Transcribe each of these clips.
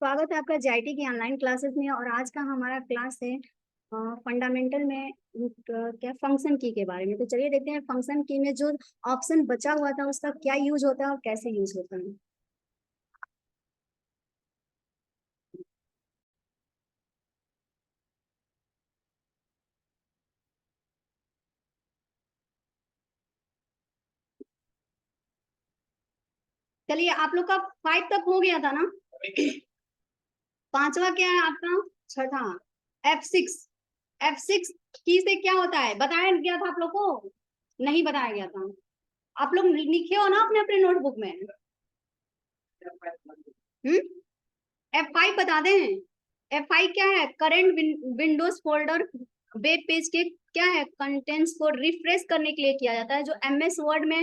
स्वागत है आपका जीआईटी की ऑनलाइन क्लासेस में। और आज का हमारा क्लास है फंडामेंटल में क्या फंक्शन की के बारे में। तो चलिए देखते हैं फंक्शन की में जो ऑप्शन बचा हुआ था उसका क्या यूज होता है और कैसे यूज होता है। चलिए आप लोग का 5 तक हो गया था ना। पांचवा क्या है आपका? छठा F6। F6 की से क्या होता है बताया गया था आप लोग को? नहीं बताया गया था। आप लोग लिखे हो ना अपने अपने नोटबुक में। हम्म। F5 बता दें। F5 क्या है? Current Windows folder web page के क्या है कंटेंट्स को रिफ्रेश करने के लिए किया जाता है। जो MS वर्ड में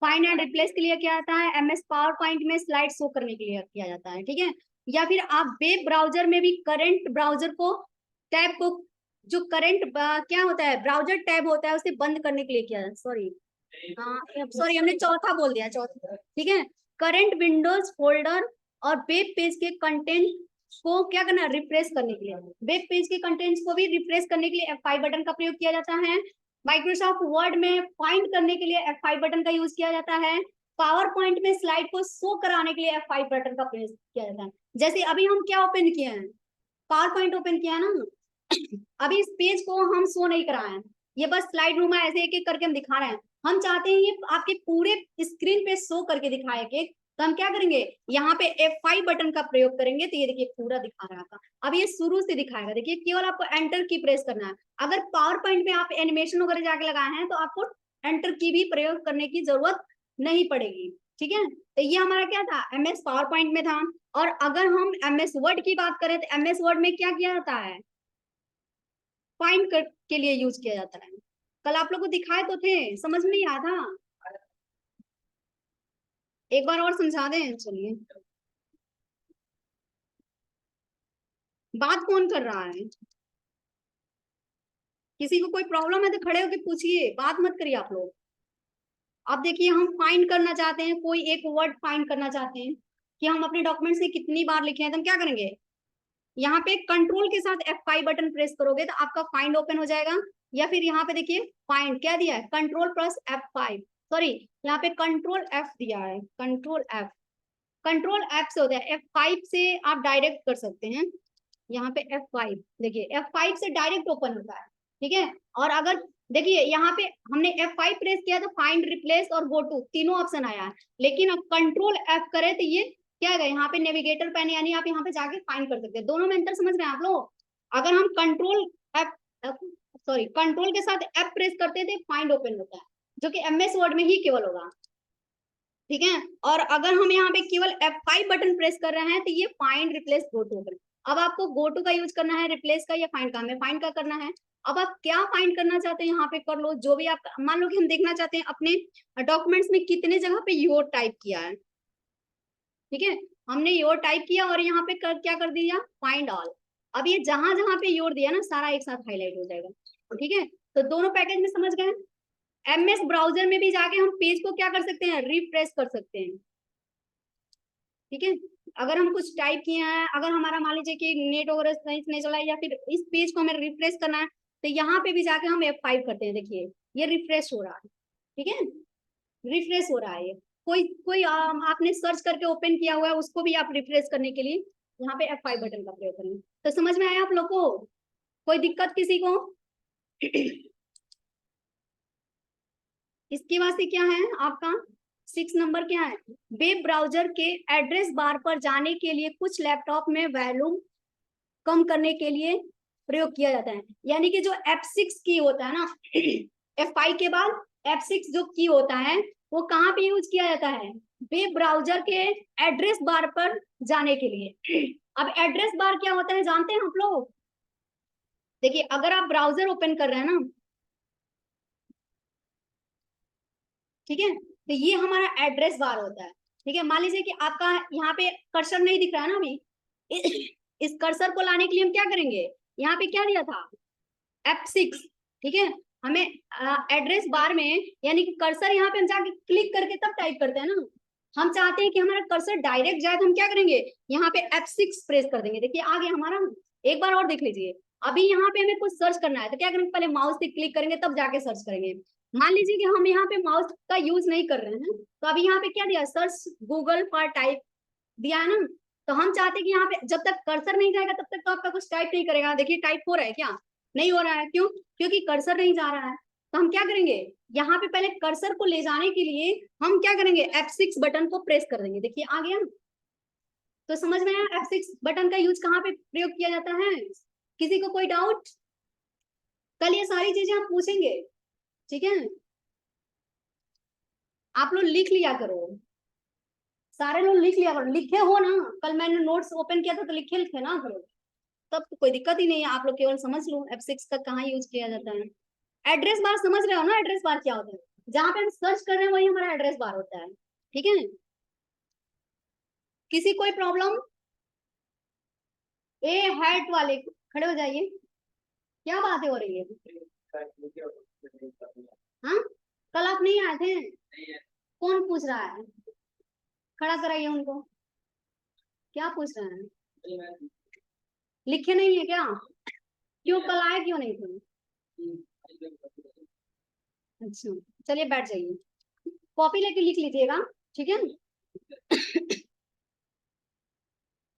फाइंड एंड रिप्लेस के लिए किया जाता है, MS पावर पॉइंट में स्लाइड शो करने के लिए किया जाता है। ठीक है। या फिर आप वेब ब्राउजर में भी करंट ब्राउजर को टैब को जो करंट क्या होता है ब्राउजर टैब होता है उसे बंद करने के लिए किया जाता है। सॉरी सॉरी हमने चौथा बोल दिया, चौथा। ठीक है। करंट विंडोज फोल्डर और वेब पेज के कंटेंट को क्या करना रिफ्रेश करने के लिए, वेब पेज के कंटेंट्स को भी रिफ्रेश करने के लिए F5 बटन का प्रयोग किया जाता है। माइक्रोसॉफ्ट वर्ड में फाइंड करने के लिए F5 बटन का यूज किया जाता है। पावर पॉइंट में स्लाइड को शो कराने के लिए F5 बटन का प्रयोग किया जाता है। जैसे अभी हम क्या ओपन किए हैं, पावर पॉइंट ओपन किया है ना। अभी इस पेज को हम शो नहीं कराए हैं, ये बस स्लाइड रूम है, ऐसे एक एक करके हम दिखा रहे हैं। हम चाहते हैं ये आपके पूरे स्क्रीन पे शो करके दिखाए के, तो हम क्या करेंगे यहाँ पे F5 बटन का प्रयोग करेंगे। तो ये देखिए पूरा दिखा रहा था। अब ये शुरू से दिखाएगा, देखिए केवल आपको एंटर की प्रेस करना है। अगर पावर पॉइंट में आप एनिमेशन वगैरह जाके लगाए हैं तो आपको एंटर की भी प्रयोग करने की जरूरत नहीं पड़ेगी। ठीक है। तो ये हमारा क्या था MS पावर पॉइंट में था। और अगर हम MS वर्ड की बात करें तो MS वर्ड में क्या किया जाता है, फाइंड के लिए यूज किया जाता है। कल आप लोग को दिखाए तो थे, समझ में नहीं आया था। एक बार और समझा दें। चलिए बात कौन कर रहा है? किसी को कोई प्रॉब्लम है तो खड़े होकर पूछिए, बात मत करिए आप लोग। अब देखिए हम फाइंड करना चाहते हैं, कोई एक वर्ड फाइंड करना चाहते हैं कि हम अपने डॉक्यूमेंट से कितनी बार लिखे हैं, तो हम क्या करेंगे यहाँ पे कंट्रोल के साथ F5 बटन प्रेस करोगे तो आपका फाइंड ओपन हो जाएगा। या फिर यहाँ पे देखिए फाइंड क्या दिया है, कंट्रोल प्लस F5, सॉरी यहाँ पे कंट्रोल F दिया है, कंट्रोल F। कंट्रोल F से होता है, F5 से आप डायरेक्ट कर सकते हैं। यहाँ पे F5 देखिए, F5 से डायरेक्ट ओपन होता है। ठीक है। और अगर देखिए यहाँ पे हमने F5 प्रेस किया तो फाइंड रिप्लेस और गो टू तीनों ऑप्शन आया है। लेकिन अब कंट्रोल F करें तो ये क्या है, यहाँ पे नेविगेटर पैन, यानी आप यहाँ पे जाके फाइंड कर सकते हैं। दोनों में अंतर समझ रहे हैं आप लोग? अगर हम कंट्रोल F सॉरी कंट्रोल के साथ F प्रेस करते थे फाइंड ओपन होता है, जो कि MS वर्ड में ही केवल होगा। ठीक है। और अगर हम यहाँ पे केवल F5 बटन प्रेस कर रहे हैं तो ये find replace go to open. अब आपको गो टू का यूज करना है, रिप्लेस का या फाइंड का? हमें फाइंड का करना है। अब आप क्या फाइंड करना चाहते हैं यहाँ पे कर लो, जो भी आप मान लो कि हम देखना चाहते हैं अपने डॉक्यूमेंट्स में कितने जगह पे योर टाइप किया है। ठीक है। हमने योर टाइप किया और यहाँ पे क्या कर दिया, फाइंड ऑल। अब ये जहां जहां पे योर दिया ना सारा एक साथ हाईलाइट हो जाएगा। ठीक है। तो दोनों पैकेज में समझ गए। MS ब्राउजर में भी जाके हम पेज को क्या कर सकते हैं, रिफ्रेश कर सकते हैं। ठीक है। अगर हम कुछ टाइप किए हैं, अगर हमारा मान लीजिए कि नेट वगैरह सही से नहीं चला है या फिर इस पेज को हमें रिफ्रेश करना है, तो यहाँ पे भी जाके हम F5 करते हैं। देखिए ये रिफ्रेश हो रहा है। ठीक है। रिफ्रेश हो रहा है। ये कोई कोई आपने सर्च करके ओपन किया हुआ है उसको भी आप रिफ्रेश करने के लिए यहाँ पे F5 बटन का प्रयोग करेंगे। तो समझ में आया आप लोग को? कोई दिक्कत किसी को? इसके बाद से क्या है आपका 6 नंबर क्या है, वेब ब्राउजर के एड्रेस बार पर जाने के लिए कुछ लैपटॉप में वॉल्यूम कम करने के लिए प्रयोग किया जाता है। यानी कि जो F6 की होता है ना, F5 के बाद F6 जो की होता है वो कहाँ पे यूज किया जाता है, वेब ब्राउजर के एड्रेस बार पर जाने के लिए। अब एड्रेस बार क्या होता है जानते हैं आप लोग? देखिए अगर आप ब्राउजर ओपन कर रहे हैं ना, ठीक है, तो ये हमारा एड्रेस बार होता है। ठीक है। मान लीजिए कि आपका यहाँ पे कर्सर नहीं दिख रहा है ना अभी, इस कर्सर को लाने के लिए हम क्या करेंगे, यहाँ पे क्या दिया था F6। ठीक है। हमें एड्रेस बार में यानी कि कर्सर यहाँ पे हम जाके क्लिक करके तब टाइप करते हैं ना, हम चाहते हैं कि हमारा कर्सर डायरेक्ट जाए, तो हम क्या करेंगे, यहाँ पे F6 प्रेस कर देंगे। देखिए आ गया हमारा। एक बार और देख लीजिए, अभी यहाँ पे हमें कुछ सर्च करना है तो क्या करेंगे, पहले माउस से क्लिक करेंगे तब जाके सर्च करेंगे। मान लीजिए कि हम यहाँ पे माउस का यूज नहीं कर रहे हैं, तो अभी यहाँ पे क्या दिया, सर्च गूगल फॉर टाइप दिया है ना। तो हम चाहते हैं कि यहाँ पे जब तक कर्सर नहीं जाएगा तब तक तो आपका कुछ टाइप नहीं करेगा। देखिए टाइप हो रहा है क्या, नहीं हो रहा है, क्यों, क्योंकि कर्सर नहीं जा रहा है। तो हम क्या करेंगे, यहाँ पे पहले कर्सर को ले जाने के लिए हम क्या करेंगे, F6 बटन को प्रेस कर देंगे। देखिए आ गया। तो समझ में आया F6 बटन का यूज कहाँ पे प्रयोग किया जाता है। किसी को कोई डाउट, कल ये सारी चीजें आप पूछेंगे, ठीक है। आप लोग लिख लिया करो, सारे लोग लिख लिया करो, लिखे हो ना, कल मैंने नोट्स ओपन किया था तो लिखे लिखे ना करो, तब तो कोई दिक्कत ही नहीं है। आप लोग केवल समझ लो F6 का कहाँ यूज किया जाता है। एड्रेस बार समझ रहे हो ना, एड्रेस बार क्या होता है, जहां पे हम सर्च कर रहे हैं वही हमारा एड्रेस बार होता है, ठीक है। किसी कोई प्रॉब्लम, ए हैट वाले खड़े हो जाइए, क्या बातें हो रही है। हाँ, कल आप नहीं आए थे, कौन पूछ रहा है, खड़ा कराइए उनको, क्या पूछ रहे हैं, लिखे नहीं है क्या, क्यों कल आए क्यों नहीं थे। अच्छा चलिए बैठ जाइए, कॉपी लेके लिख लीजिएगा, ठीक है।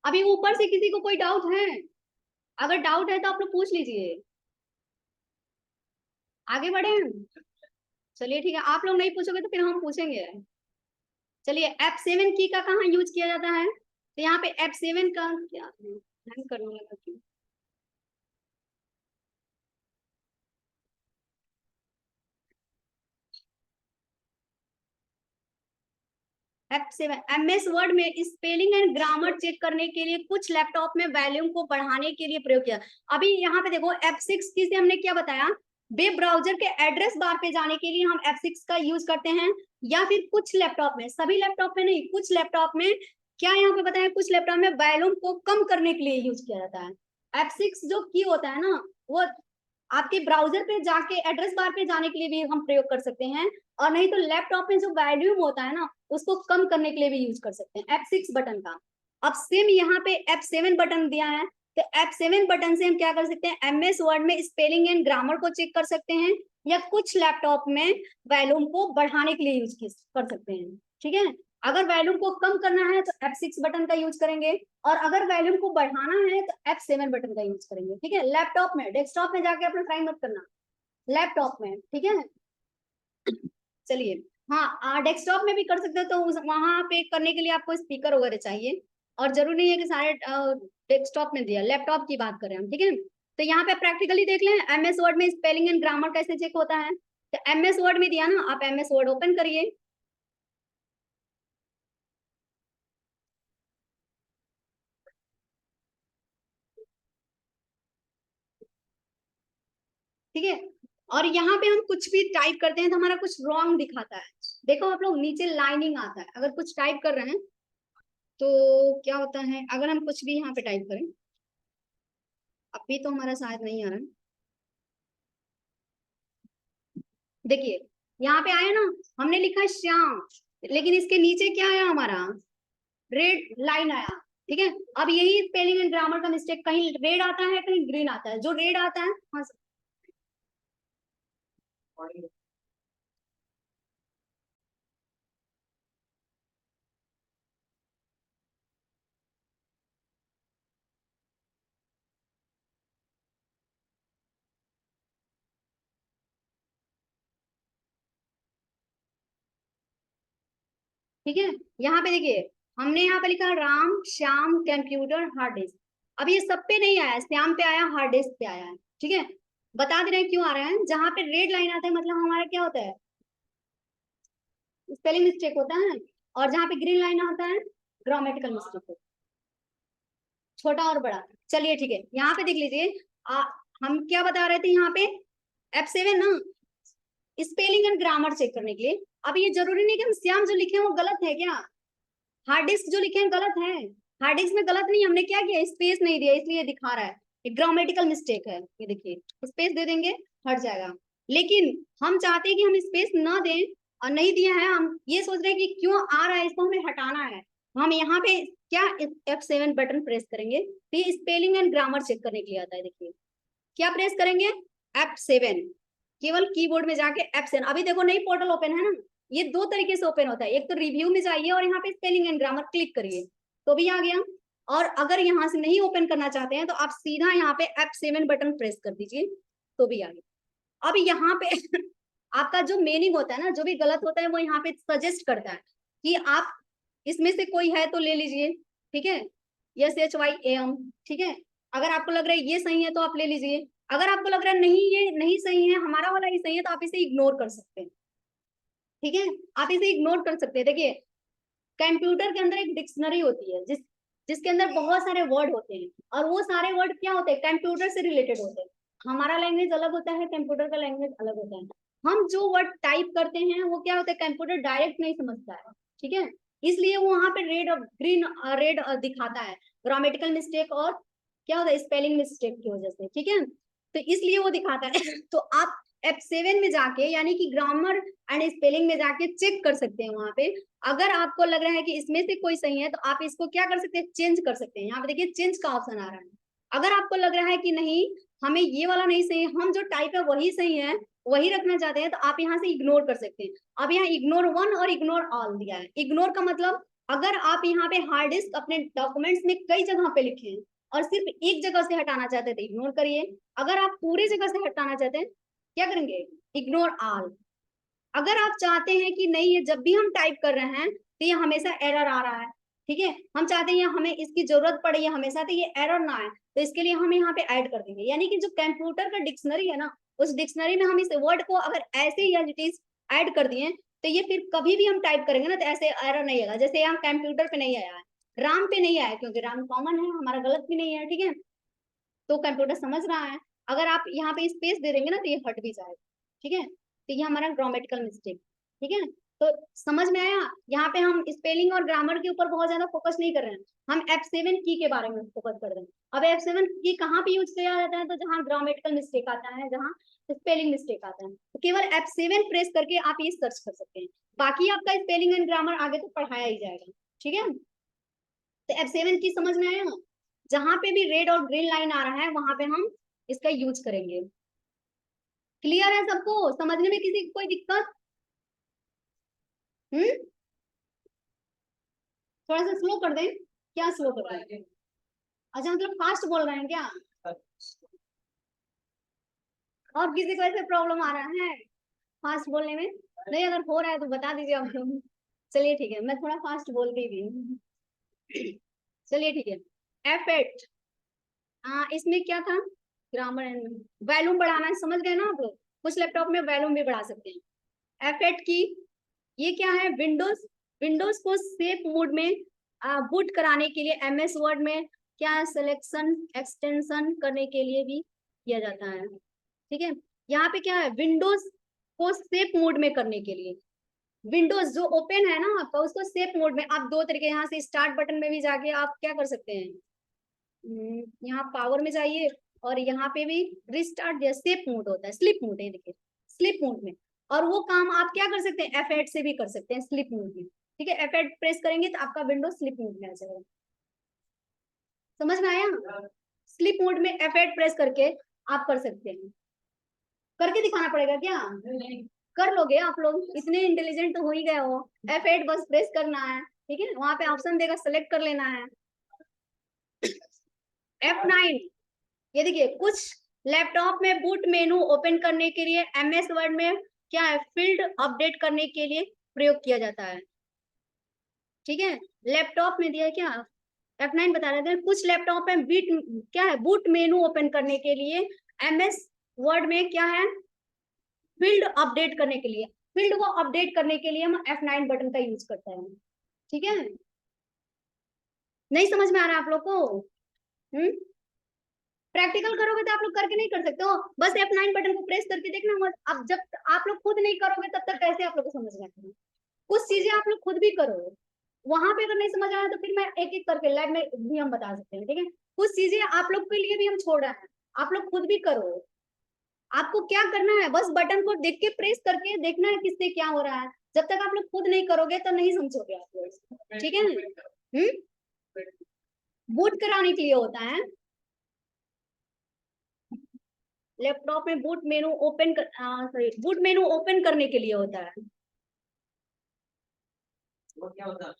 अभी ऊपर से किसी को कोई डाउट है, अगर डाउट है तो आप लोग पूछ लीजिए, आगे बढ़े। चलिए ठीक है, आप लोग नहीं पूछोगे तो फिर हम पूछेंगे। चलिए F7 की का कहाँ यूज किया जाता है, तो यहाँ पे F7 का क्या हैंग करने लगा क्यों, F7 MS वर्ड में स्पेलिंग एंड ग्रामर चेक करने के लिए कुछ लैपटॉप में वॉल्यूम को बढ़ाने के लिए प्रयोग किया। अभी यहाँ पे देखो F6 की से हमने क्या बताया, वेब ब्राउजर के एड्रेस बार पे जाने के लिए हम F6 का यूज करते हैं, या फिर कुछ लैपटॉप में, सभी लैपटॉप में नहीं, कुछ लैपटॉप में क्या यहाँ पे बताया, कुछ लैपटॉप में वॉल्यूम को कम करने के लिए यूज किया जाता है। F6 जो की होता है ना, वो आपके ब्राउजर पे जाके एड्रेस बार पे जाने के लिए भी हम प्रयोग कर सकते हैं, और नहीं तो लैपटॉप में जो वॉल्यूम होता है ना उसको कम करने के लिए भी यूज कर सकते हैं F6 बटन का। अब सेम यहाँ पे F7 बटन दिया है, तो F7 बटन से हम क्या कर सकते हैं, MS वर्ड में स्पेलिंग एंड ग्रामर को चेक कर सकते हैं, या कुछ लैपटॉप में वॉल्यूम को बढ़ाने के लिए यूज कर सकते हैं, ठीक है। अगर वॉल्यूम को कम करना है तो F6 बटन का यूज करेंगे, और अगर वॉल्यूम को बढ़ाना है तो F7 बटन का यूज करेंगे, ठीक है। लैपटॉप में, डेस्कटॉप में जाके अपना ट्राई मत करना, लैपटॉप में, ठीक है। चलिए, हाँ डेस्कटॉप में भी कर सकते हो, तो वहां पे करने के लिए आपको स्पीकर वगैरह चाहिए, और जरूरी नहीं है कि सारे डेस्कटॉप में दिया, लैपटॉप की बात करें हम, ठीक है। तो यहाँ पे प्रैक्टिकली देख लें MS वर्ड में स्पेलिंग एंड ग्रामर कैसे चेक होता है। तो MS वर्ड में दिया ना, आप MS वर्ड ओपन करिए, ठीक है। और यहाँ पे हम कुछ भी टाइप करते हैं तो हमारा कुछ रॉन्ग दिखाता है, देखो आप लोग नीचे लाइनिंग आता है, अगर कुछ टाइप कर रहे हैं तो क्या होता है, अगर हम कुछ भी यहाँ पे टाइप करें, अभी तो हमारा शायद नहीं आ रहा है, देखिए यहाँ पे आया ना, हमने लिखा श्याम, लेकिन इसके नीचे क्या आया हमारा, रेड लाइन आया, ठीक है। अब यही स्पेलिंग एंड ग्रामर का मिस्टेक, कहीं रेड आता है कहीं ग्रीन आता है, जो रेड आता है, हाँ ठीक है। यहाँ पे देखिए, हमने यहाँ पे लिखा Ram Shyam computer hard disk, अब ये सब पे नहीं आया, श्याम पे आया, हार्ड डिस्क पे आया है, ठीक है। बता दे रहे हैं क्यों आ रहा है, जहां पे रेड लाइन आता है मतलब हमारा क्या होता है, स्पेलिंग मिस्टेक होता है, और जहां पे ग्रीन लाइन आता है ग्रामेटिकल मिस्टेक होता है, छोटा और बड़ा। चलिए ठीक है, यहाँ पे देख लीजिए, हम क्या बता रहे थे यहाँ पे, F7 ना, स्पेलिंग एंड ग्रामर चेक करने के लिए। अब ये जरूरी नहीं कि हम श्याम जो लिखे हैं वो गलत है क्या, हार्ड डिस्क जो लिखे हैं गलत है, हार्ड डिस्क में गलत नहीं, हमने क्या किया, स्पेस नहीं दिया इसलिए दिखा रहा है, ये ग्रामेटिकल मिस्टेक है, ये देखिए स्पेस दे देंगे हट जाएगा। लेकिन हम चाहते हैं कि हम स्पेस ना दें, और नहीं दिया है, हम ये सोच रहे हैं कि क्यों आ रहा है, इसको हमें हटाना है। हम यहाँ पे क्या F7 बटन प्रेस करेंगे तो ये स्पेलिंग एंड ग्रामर चेक करने के लिए आता है। देखिए क्या प्रेस करेंगे, F7, केवल कीबोर्ड में जाके F7। अभी देखो नई पोर्टल ओपन है ना, ये दो तरीके से ओपन होता है, एक तो रिव्यू में जाइए और यहाँ पे स्पेलिंग एंड ग्रामर क्लिक करिए तो भी आ गया, और अगर यहाँ से नहीं ओपन करना चाहते हैं तो आप सीधा यहाँ पे F7 बटन प्रेस कर दीजिए तो भी आ गया। अब यहाँ पे आपका जो मीनिंग होता है ना, जो भी गलत होता है वो यहाँ पे सजेस्ट करता है कि आप इसमें से कोई है तो ले लीजिए, ठीक है, SHYAM, ठीक है। अगर आपको लग रहा है ये सही है तो आप ले लीजिए, अगर आपको लग रहा है नहीं ये नहीं सही है, हमारा वाला ही सही है, तो आप इसे इग्नोर कर सकते हैं, ठीक है, आप इसे इग्नोर कर सकते हैं। देखिए कंप्यूटर के अंदर एक डिक्शनरी होती है जिसके अंदर बहुत सारे वर्ड होते हैं, और वो सारे वर्ड क्या होते हैं, कंप्यूटर से रिलेटेड होते हैं। हमारा लैंग्वेज अलग होता है, कंप्यूटर का लैंग्वेज अलग होता है। हम जो वर्ड टाइप करते हैं वो क्या होता है, कंप्यूटर डायरेक्ट नहीं समझता है, ठीक है, इसलिए वो वहां पे रेड और ग्रीन रेड दिखाता है, ग्रामेटिकल मिस्टेक और क्या होता है स्पेलिंग मिस्टेक की वजह से, ठीक है, तो इसलिए वो दिखाता है। तो आप F7 में जाके यानी कि ग्रामर एंड स्पेलिंग में जाके चेक कर सकते हैं वहां पे। अगर आपको लग रहा है कि इसमें से कोई सही है तो आप इसको क्या कर सकते हैं, चेंज कर सकते हैं। यहाँ पे देखिए चेंज का ऑप्शन आ रहा है। अगर आपको लग रहा है कि नहीं हमें ये वाला नहीं सही है, हम जो टाइप है वही सही है, वही रखना चाहते हैं, तो आप यहाँ से इग्नोर कर सकते हैं। अब यहाँ इग्नोर वन और इग्नोर ऑल दिया है। इग्नोर का मतलब अगर आप यहाँ पे हार्ड डिस्क अपने डॉक्यूमेंट्स में कई जगह पे लिखे हैं और सिर्फ एक जगह से हटाना चाहते हैं तो इग्नोर करिए। अगर आप पूरी जगह से हटाना चाहते हैं क्या करेंगे, इग्नोर ऑल। अगर आप चाहते हैं कि नहीं ये जब भी हम टाइप कर रहे हैं तो ये हमेशा एरर आ रहा है, ठीक है, हम चाहते हैं हमें इसकी जरूरत पड़े ये हमेशा तो ये एरर ना आए, तो इसके लिए हम यहाँ पे ऐड कर देंगे। यानी कि जो कंप्यूटर का डिक्शनरी है ना, उस डिक्शनरी में हम इस वर्ड को अगर ऐसे या इट इज ऐड कर दिए तो ये फिर कभी भी हम टाइप करेंगे ना तो ऐसे एरर नहीं आएगा। जैसे यहाँ कंप्यूटर पे नहीं आया है, राम पे नहीं आया, क्योंकि राम कॉमन है, हमारा गलत भी नहीं है, ठीक है, तो कंप्यूटर समझ रहा है। अगर आप यहाँ पे स्पेस दे देंगे ना तो ये हट भी जाएगा, ठीक है, तो ये हमारा ग्रामेटिकल मिस्टेक, ठीक है। तो समझ में आया, यहाँ पे हम स्पेलिंग और ग्रामर के ऊपर बहुत ज्यादा फोकस नहीं कर रहे हैं, हम F7 की के बारे में फोकस कर रहे हैं। अब F7 की कहाँ पे यूज किया जाता है, तो जहाँ ग्रामेटिकल मिस्टेक आता है, जहाँ स्पेलिंग मिस्टेक आता है, तो केवल F7 प्रेस करके आप ये सर्च कर सकते हैं। बाकी आपका स्पेलिंग एंड ग्रामर आगे तो पढ़ाया ही जाएगा, ठीक है। तो F7 की समझ में आया, जहां पे भी रेड और ग्रीन लाइन आ रहा है वहां पे हम इसका यूज करेंगे। क्लियर है सबको, समझने में किसी को कोई दिक्कत? थोड़ा सा स्लो कर दें, क्या स्लो कर रहे हैं, अच्छा मतलब फास्ट बोल रहे हैं क्या, और किसी को ऐसे प्रॉब्लम आ रहा है फास्ट बोलने में? नहीं, अगर हो रहा है तो बता दीजिए आप लोग। चलिए ठीक है, मैं थोड़ा फास्ट बोलती थी। चलिए ठीक है, F8, हाँ इसमें क्या था, ग्रामर एंड वॉल्यूम बढ़ाना है, समझ गए ना आप लोग, कुछ लैपटॉप में वॉल्यूम भी बढ़ा सकते हैं। F8 की ये क्या है, विंडोज विंडोज को सेफ मोड में बूट कराने के लिए MS वर्ड में क्या सिलेक्शन एक्सटेंशन करने के लिए भी किया जाता है, ठीक है। यहाँ पे क्या है, विंडोज को सेफ मोड में करने के लिए, विंडोज जो ओपन है ना आपका उसको सेफ मोड में आप दो तरीके, यहाँ से स्टार्ट बटन में भी जाके आप क्या कर सकते हैं, यहाँ पावर में जाइए और यहाँ पे भी रिस्टार्ट दिया, सेफ मोड होता है, स्लिप मोड है, देखिए स्लिप मोड में, और वो काम आप क्या कर सकते हैं F8 से भी कर सकते हैं स्लिप मोड में, ठीक है। F8 प्रेस करेंगे तो आपका विंडोज स्लिप मोड में आ जाएगा, समझ में आया, स्लिप मोड में F8 प्रेस करके आप कर सकते हैं। करके दिखाना पड़ेगा क्या, कर लोगे आप लोग, इतने इंटेलिजेंट तो हो ही गए हो। F8 बस प्रेस करना है, ठीक है, वहां पे ऑप्शन देगा सेलेक्ट कर लेना है। F9, ये देखिए कुछ लैपटॉप में बूट मेनू ओपन करने के लिए MS वर्ड में क्या है, फील्ड अपडेट करने के लिए प्रयोग किया जाता है, ठीक है, लैपटॉप में दिया है क्या, F9 बता रहे थे, कुछ लैपटॉप में बीट क्या है, बूट मेनू ओपन करने के लिए MS वर्ड में क्या है, फील्ड अपडेट करने के लिए, फील्ड को अपडेट करने के लिए हम F9 बटन का यूज करते हैं, ठीक है। नहीं समझ में आ रहा है आप लोग को? प्रैक्टिकल करोगे तो आप लोग करके नहीं कर सकते हो, बस F9 बटन को प्रेस करके देखना। अब जब आप लोग खुद नहीं करोगे तब तक कैसे आप लोग को समझ में आएगा, कुछ चीजें आप लोग खुद भी करो, वहां पे अगर नहीं समझ आया तो फिर मैं एक एक करके लाइव में भी हम बता सकते हैं, ठीक है। कुछ चीजें आप लोग के लिए भी हम छोड़ रहे हैं, आप लोग खुद भी करो। आपको क्या करना है, बस बटन को देख के प्रेस करके देखना है किससे क्या हो रहा है, जब तक आप लोग खुद नहीं करोगे तो नहीं समझोगे आप लोग, ठीक है ना। बूट कराने के लिए होता है, लैपटॉप में बूट मेनू ओपन कर, सॉरी बूट मेनू ओपन करने के लिए होता है। वो क्या होता है?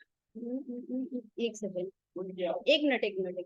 एक सेकंड, एक मिनट, एक मिनट,